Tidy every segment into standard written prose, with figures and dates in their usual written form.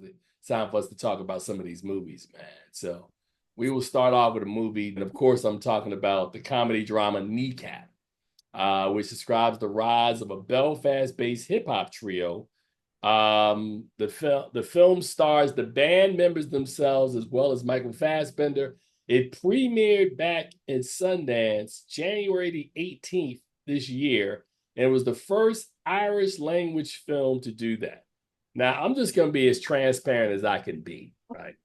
It's time for us to talk about some of these movies, man. So we will start off with a movie, and of course, I'm talking about the comedy drama Kneecap, which describes the rise of a Belfast-based hip hop trio. The film stars the band members themselves as well as Michael Fassbender. It premiered back in Sundance January the 18th this year, and it was the first Irish language film to do that. Now, I'm just going to be as transparent as I can be, right?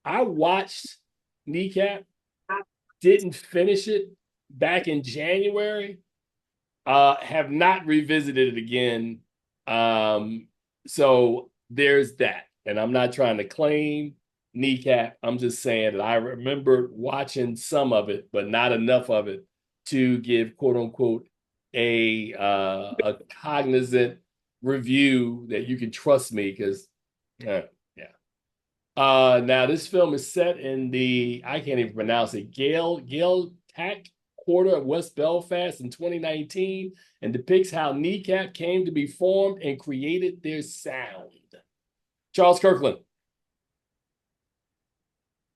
I watched Kneecap, didn't finish it back in January, have not revisited it again. So there's that. And I'm not trying to claim Kneecap. I'm just saying that I remember watching some of it, but not enough of it to give quote unquote a cognizant review that you can trust me because yeah. Now this film is set in the I can't even pronounce it Tack quarter of West Belfast in 2019 and depicts how Kneecap came to be formed and created their sound. Charles Kirkland.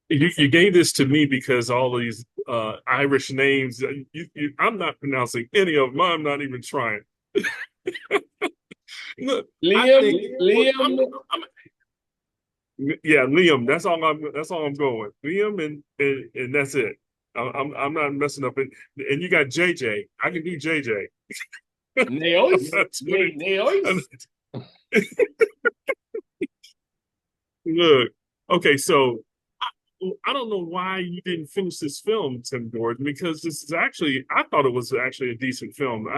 You gave this to me because all these Irish names, I'm not pronouncing any of them. I'm not even trying. Look, I Liam, think Liam, yeah, Liam. That's all I'm going. Liam and that's it. I'm not messing up it. And you got JJ. I can do JJ. I'm Neois, not doing Neois. Look, okay, so I don't know why you didn't finish this film, Tim Gordon, because this is actually I thought it was actually a decent film.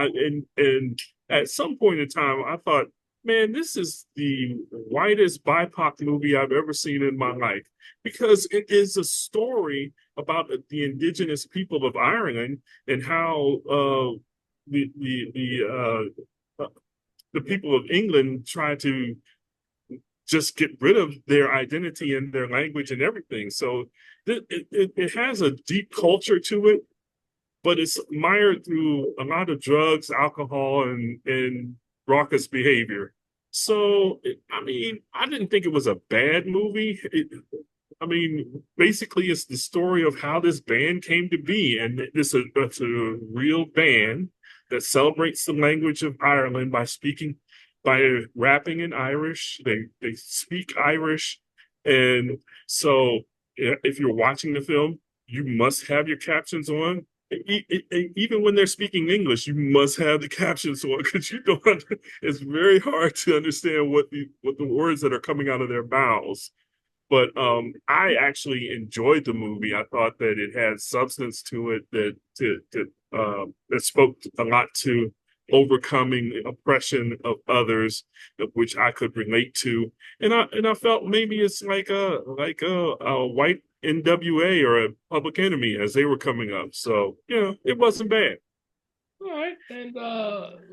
And at some point in time, I thought, man, this is the whitest BIPOC movie I've ever seen in my life because it is a story about the indigenous people of Ireland and how the the the the people of England try to just get rid of their identity and their language and everything. So it has a deep culture to it, but it's mired through a lot of drugs, alcohol, and raucous behavior. So, I mean, I didn't think it was a bad movie. I mean, basically, it's the story of how this band came to be. And it's a real band that celebrates the language of Ireland by rapping in Irish. They speak Irish. And so if you're watching the film, you must have your captions on. Even when they're speaking English, you must have the captions on because you don't. It's very hard to understand what the words that are coming out of their mouths. But I actually enjoyed the movie. I thought that it had substance to it that spoke a lot to overcoming oppression of others, which I could relate to. And I felt maybe it's like a white NWA or a Public Enemy as they were coming up. So it wasn't bad. All right. And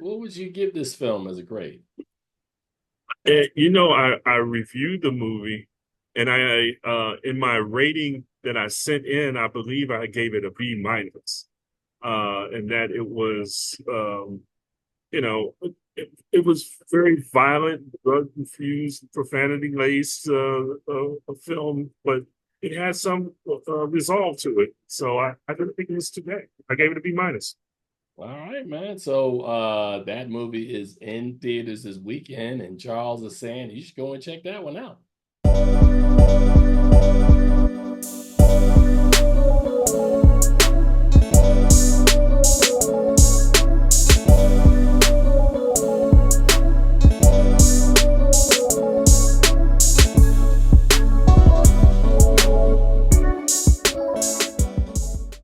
what would you give this film as a grade? And, I reviewed the movie, and I in my rating that I sent in, I believe I gave it a B minus, and that it was it was very violent, drug infused, profanity laced a film, but it has some resolve to it. So I didn't think it was too bad. I gave it a B minus. All right, man. So that movie is in theaters this weekend, and Charles is saying you should go and check that one out.